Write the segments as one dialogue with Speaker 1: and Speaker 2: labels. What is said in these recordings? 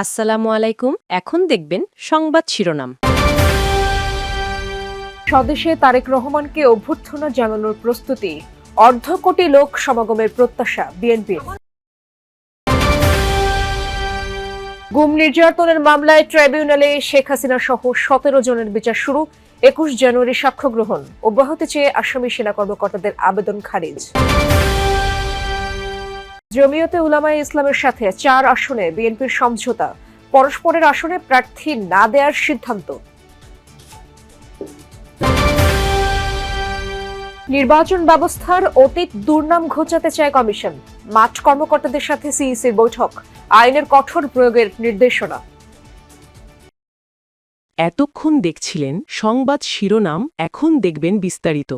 Speaker 1: আসসালামু আলাইকুম। এখন দেখবেন সংবাদ শিরোনাম।
Speaker 2: স্বদেশে তারেক রহমানকে অভ্যর্থনা জানানোর প্রস্তুতি, অর্ধ কোটি লোক সমাগমের প্রত্যাশা বিএনপির। গুম নির্যাতনের মামলায় ট্রাইব্যুনালে শেখ হাসিনা সহ 17 জনের বিচার শুরু। 21 জানুয়ারি সাক্ষ্য গ্রহণ, অব্যাহতি চেয়ে আসামি সেনা কর্মকর্তাদের আবেদন খারিজ। জমিয়তে উলামায়ে ইসলামের সাথে 4 আসনে বিএনপির সমঝোতা, পরস্পরের আসনে প্রার্থী না দেওয়ার সিদ্ধান্ত। নির্বাচন ব্যবস্থার অতীত দুর্নাম ঘোচাতে চায় কমিশন, মাঠ কর্মকর্তাদের সাথে সিইসির বৈঠক, আইনের কঠোর প্রয়োগের নির্দেশনা।
Speaker 1: এতক্ষণ দেখছিলেন সংবাদ শিরোনাম, এখন দেখবেন বিস্তারিত।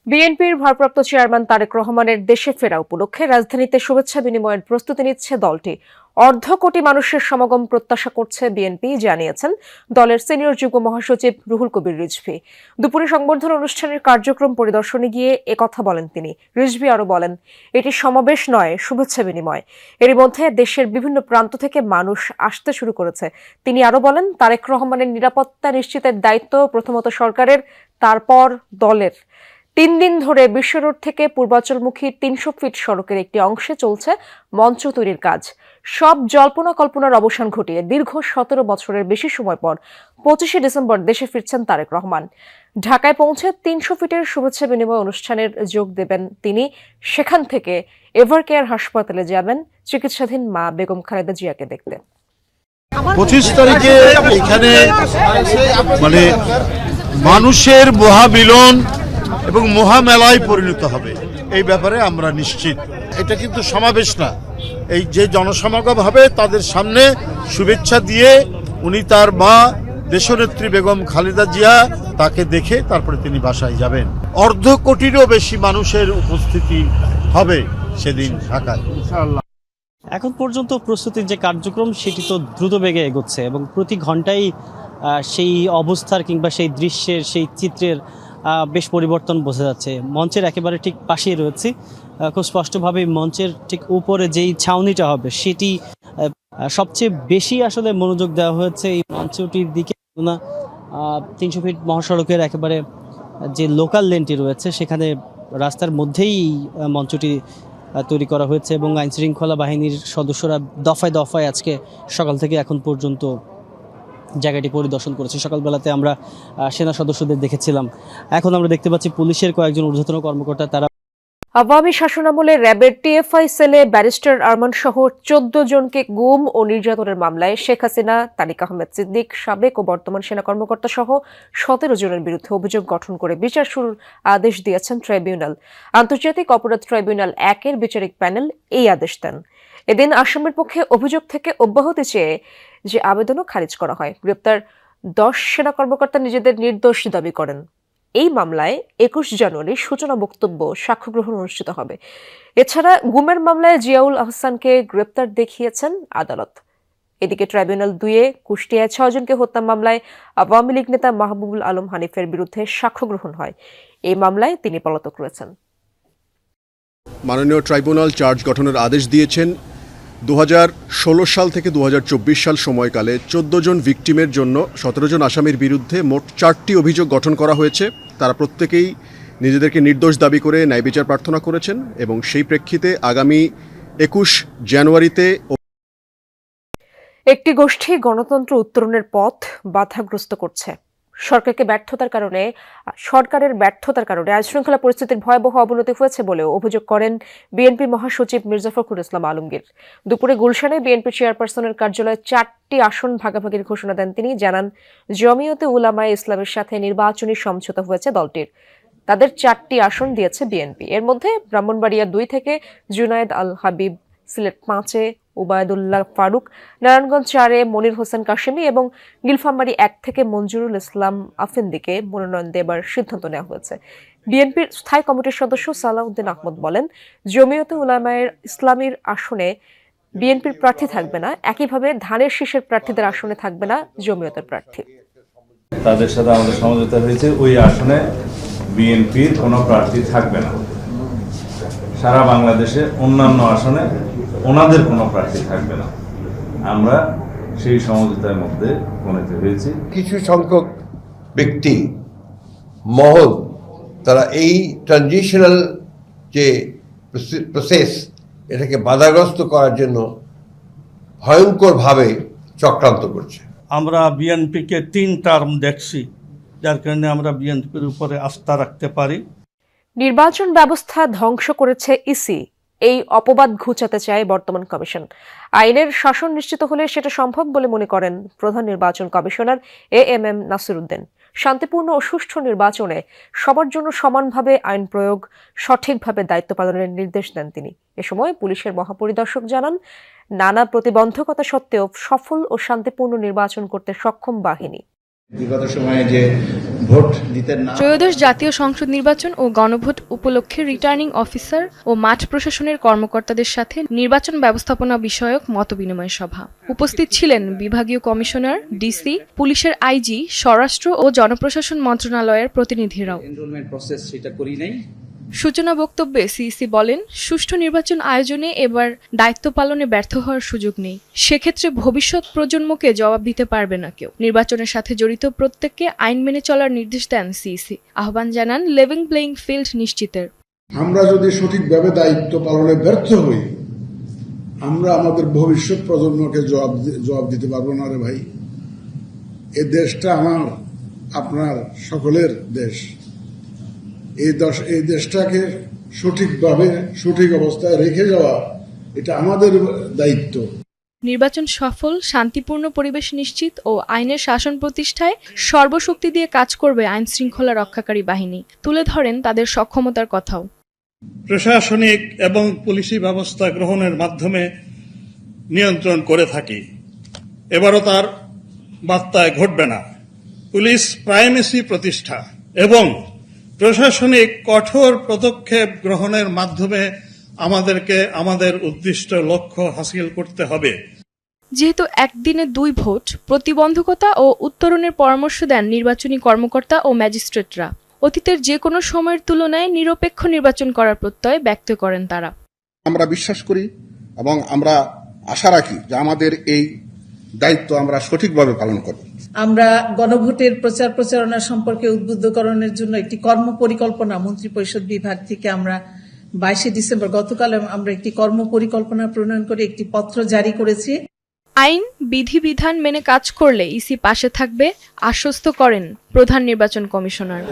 Speaker 2: বিএনপির ভারপ্রাপ্ত চেয়ারম্যান তারেক রহমানের দেশে ফেরা উপলক্ষে রাজধানীতে শুভেচ্ছা বিনিময়ের প্রস্তুতি নিচ্ছে দলটি। অর্ধ কোটি মানুষের সমাগম প্রত্যাশা করছে বিএনপি, জানিয়েছেন দলের সিনিয়র যুগ্ম মহাসচিব রুহুল কবির রিজভী। দুপুরে সংবর্ধনা অনুষ্ঠানের কার্যক্রম পরিদর্শনে গিয়ে একথা বলেন তিনি। রিজভী আরও বলেন, এটি সমাবেশ নয়, শুভেচ্ছা বিনিময়। এর মধ্যে দেশের বিভিন্ন প্রান্ত থেকে মানুষ আসতে শুরু করেছে। তিনি আরও বলেন, তারেক রহমানের নিরাপত্তা নিশ্চিতের দায়িত্ব প্রথমত সরকারের, তারপর দলের। 3 দিন ধরে বিশ্ব রোড থেকে পূর্বাঞ্চলমুখী 300 ফিট সড়কের একটি অংশে চলছে মঞ্চ তৈরির কাজ। সব জল্পনা কল্পনার অবসান ঘটিয়ে দীর্ঘ 17 বছরের বেশি সময় পর 25 ডিসেম্বর দেশে ফিরছেন তারেক রহমান। ঢাকায় পৌঁছে 300 ফিটের শুভেচ্ছা বিনিময় অনুষ্ঠানের যোগ দেবেন তিনি। সেখান থেকে এভারকেয়ার হাসপাতালে যাবেন চিকিৎসাধীন মা বেগম খালেদা জিয়াকে দেখতে।
Speaker 3: 25 তারিখে এখানে মানে মানুষের মহামিলন এবং মহামেলায় পরিণত হবে, এই ব্যাপারে আমরা নিশ্চিত। এটা কিন্তু সমাবেশ না, এই যে জনসমাগম হবে তাদের সামনে শুভেচ্ছা দিয়ে উনি তার মা দেশনেত্রী বেগম খালেদা জিয়া তাকে দেখে তারপরে তিনি বাসায় যাবেন। অর্ধ কোটিরও বেশি মানুষের উপস্থিতি হবে সেদিন ঢাকায় ইনশাআল্লাহ।
Speaker 4: এখন পর্যন্ত প্রস্তুতির যে কার্যক্রম সেটি তো দ্রুত বেগে এগোচ্ছে এবং প্রতি ঘন্টায় সেই অবস্থার কিংবা সেই দৃশ্যের, সেই চিত্রের বেশ পরিবর্তন বোঝা যাচ্ছে। মঞ্চের একেবারে ঠিক পাশেই রয়েছে, খুব স্পষ্টভাবে মঞ্চের ঠিক উপরে যেই ছাউনিটা হবে সেটি সবচেয়ে বেশি আসলে মনোযোগ দেওয়া হয়েছে এই মঞ্চটির দিকে। 300 ফিট মহাসড়কের একেবারে যে লোকাল লেনটি রয়েছে সেখানে রাস্তার মধ্যেই মঞ্চটি তৈরি করা হয়েছে এবং আইনশৃঙ্খলা বাহিনীর সদস্যরা দফায় দফায় আজকে সকাল থেকে এখন পর্যন্ত জায়গাটি পরিদর্শন করেছে। সকালবেলাতে আমরা সেনা সদস্যদের দেখেছিলাম, এখন আমরা দেখতে পাচ্ছি পুলিশের কয়েকজন ঊর্ধ্বতন কর্মকর্তা। তারা
Speaker 2: আওয়ামী শাসনামলে র্যাবের টিএফআই সেলে ব্যারিস্টার আরমান সহ 14 জনকে গুম ও নির্যাতনের মামলায় শেখ হাসিনা, তারিক আহমেদ সিদ্দিক, সাবেক ও বর্তমান সেনা কর্মকর্তা সহ 17 জনের বিরুদ্ধে অভিযোগ গঠন করে বিচার শুরুর আদেশ দিয়েছেন ট্রাইব্যুনাল। আন্তর্জাতিক অপরাধ ট্রাইব্যুনাল 1-এর বিচারিক প্যানেল এই আদেশ দেন। এদিন আসামের পক্ষে অভিযোগ থেকে অব্যাহতি চেয়ে যে আবেদনও খারিজ করা হয়। গ্রেপ্তার 10 সেনা কর্মকর্তা নিজেদের নির্দোষ দাবি করেন। এই মামলায় 21 জানুয়ারি সূচনা বক্তব্য, সাক্ষ্য গ্রহণ অনুষ্ঠিত হবে। এছাড়া গুমের মামলায় জিয়াউল আহসানকে গ্রেপ্তার দেখিয়েছেন আদালত। এদিকে ট্রাইব্যুনাল 2-এ কুষ্টিয়ায় 6 জনকে হত্যা মামলায় আওয়ামী লীগ নেতা মাহবুবুল আলম হানিফের বিরুদ্ধে সাক্ষ্য গ্রহণ হয়। এই মামলায় তিনি পলাতক রয়েছেন।
Speaker 5: মাননীয় ট্রাইব্যুনাল চার্জ গঠনের আদেশ দিয়েছেন। 2016 সাল থেকে 2024 সাল সময়কালে 14 জন ভিকটিমের জন্য 17 জন আসামির বিরুদ্ধে মোট 4টি অভিযোগ গঠন করা হয়েছে। তারা প্রত্যেকেই নিজেদেরকে নির্দোষ দাবি করে ন্যায় বিচার প্রার্থনা করেছেন এবং সেই প্রেক্ষিতে আগামী 21 জানুয়ারিতে
Speaker 2: একটি গোষ্ঠী গণতন্ত্র উত্তরণের পথ বাধাগ্রস্ত করছে। সরকারের ব্যর্থতার কারণে আইনশৃঙ্খলা পরিস্থিতির ভয়াবহ অবনতি হয়েছে বলেও অভিযোগ করেন বিএনপি মহাসচিব মির্জা ফখরুল ইসলাম আলমগীর। দুপুরে গুলশানে বিএনপি চেয়ারপারসনের কার্যালয়ে 4টি আসন ভাগাভাগির ঘোষণা দেন তিনি। জানান, জমিয়তে উলামায়ে ইসলামের সাথে নির্বাচনী সমঝোতা হয়েছে দলটির। তাদের 4টি আসন দিয়েছে বিএনপি। এর মধ্যে ব্রাহ্মণবাড়িয়া 2 থেকে জুনায়েদ আল হাবিব, সিলেট 5-এ উবায়দুল্লাহ ফারুক, নারায়ণগঞ্জ 4-এ মনির হোসেন কাশেমি এবং নীলফামারী 1 থেকে মঞ্জুরুল ইসলাম আফেন্দিকে মনোনয়ন দেবার সিদ্ধান্ত নেওয়া হয়েছে। বিএনপির স্থায়ী কমিটির সদস্য সালাউদ্দিন আহমদ বলেন, জমিয়তে উলামায়ে ইসলামের আসনে বিএনপির প্রার্থী থাকবে না, একইভাবে ধানের শীষের প্রার্থীদের আসনে থাকবে না জমিয়তের প্রার্থী।
Speaker 6: তাদের সাথে আমাদের সমঝোতা হয়েছে, ওই আসনে বিএনপির কোনো প্রার্থী থাকবে না। সারা বাংলাদেশে অন্যান্য আসনে ওনাদের কোনো প্রার্থী থাকবে না। আমরা সেই সমঝোতার মধ্যে উপনীত হয়েছি।
Speaker 7: কিছু সংখ্যক ব্যক্তি মহল তারা এই ট্রানজিশনাল যে প্রসেস এটাকে বাধাগ্রস্ত করার জন্য ভয়ঙ্করভাবে চক্রান্ত করছে।
Speaker 8: আমরা বিএনপিকে 3 টার্ম দেখছি, যার কারণে আমরা বিএনপির উপরে আস্থা রাখতে পারি।
Speaker 2: নির্বাচন ব্যবস্থা ধ্বংস করেছে ইসি, এই অপবাদ ঘুচাতে চায় বর্তমান কমিশন। আইনের শাসন নিশ্চিত হলে সেটা সম্ভব বলে মনে করেন প্রধান নির্বাচন কমিশনার AMM নাসিরউদ্দিন। শান্তিপূর্ণ ও সুষ্ঠু নির্বাচনে সবার জন্য সমানভাবে আইন প্রয়োগ, সঠিকভাবে দায়িত্ব পালনের নির্দেশ দেন তিনি। এ সময় পুলিশের মহাপরিদর্শক জানান, নানা প্রতিবন্ধকতা সত্ত্বেও সফল ও শান্তিপূর্ণ নির্বাচন করতে সক্ষম বাহিনী।
Speaker 9: বিগত সময়ে যে ভোট দিতে না
Speaker 10: ত্রয়োদশ জাতীয় সংসদ নির্বাচন ও গণভোট উপলক্ষে রিটার্নিং অফিসার ও মাঠ প্রশাসনের কর্মকর্তাদের সাথে নির্বাচন ব্যবস্থাপনা বিষয়ক মতবিনিময় সভা। উপস্থিত ছিলেন বিভাগীয় কমিশনার, ডিসি, পুলিশের আইজি, স্বরাষ্ট্র ও জনপ্রশাসন মন্ত্রণালয়ের প্রতিনিধিরাও।
Speaker 9: এনরোলমেন্ট প্রসেস সেটা করি নাই।
Speaker 10: সূচনা বক্তব্যে সিইসি বলেন, সুষ্ঠু নির্বাচন আয়োজনে এবার দায়িত্ব পালনে ব্যর্থ হওয়ার সুযোগ নেই। সেক্ষেত্রে ভবিষ্যৎ প্রজন্মকে জবাব দিতে পারবে না কেউ। নির্বাচনের সাথে জড়িত প্রত্যেককে আইন মেনে চলার নির্দেশ দেন সিইসি। আহ্বান জানান লেভেল প্লেইং ফিল্ড নিশ্চিতের।
Speaker 11: আমরা যদি সঠিকভাবে দায়িত্ব পালনে ব্যর্থ হই, আমরা আমাদের ভবিষ্যৎ প্রজন্মকে জবাব দিতে পারবো না রে ভাই। এই দেশটা আমার, আপনার, সকলের দেশ। এই দেশটাকে সঠিকভাবে সঠিক অবস্থায় রেখে যাওয়া এটা আমাদের দায়িত্ব।
Speaker 10: নির্বাচন সফল, শান্তিপূর্ণ পরিবেশ নিশ্চিত ও আইনের শাসন প্রতিষ্ঠায় সর্বশক্তি দিয়ে কাজ করবে আইন শৃঙ্খলা রক্ষাকারী বাহিনী। তুলে ধরেন তাদের সক্ষমতার কথাও।
Speaker 8: প্রশাসনিক এবং পুলিশি ব্যবস্থা গ্রহণের মাধ্যমে নিয়ন্ত্রণ করে থাকি। এবারও তার বার্তায় ঘটবে না। পুলিশ প্রাইমেসি প্রতিষ্ঠা এবং প্রশাসনিক কঠোর পদক্ষেপ গ্রহণের মাধ্যমে আমাদেরকে আমাদের উদ্দিষ্ট লক্ষ্য হাসিল করতে হবে।
Speaker 10: যেহেতু একদিনে 2 ভোট, প্রতিবন্ধকতা ও উত্তরণের পরামর্শ দেন নির্বাচনী কর্মকর্তা ও ম্যাজিস্ট্রেটরা। অতীতের যে কোনো সময়ের তুলনায় নিরপেক্ষ নির্বাচন করার প্রত্যয় ব্যক্ত করেন তারা।
Speaker 11: আমরা বিশ্বাস করি এবং আমরা আশা রাখি যে আমাদের এই দায়িত্ব আমরা সঠিকভাবে পালন করব।
Speaker 12: আমরা গণভোটের প্রচার প্রচারণা সম্পর্কে উদ্বুদ্ধকরণের জন্য একটি কর্ম পরিকল্পনা মন্ত্রিপরিষদ বিভাগ থেকে আমরা 22 ডিসেম্বর গতকাল আমরা একটি কর্ম পরিকল্পনা প্রণয়ন করে একটি পত্র জারি করেছি।
Speaker 10: আইন বিধিবিধান মেনে কাজ করলে ইসি পাশে থাকবে, আশ্বস্ত করেন প্রধান নির্বাচন কমিশনার।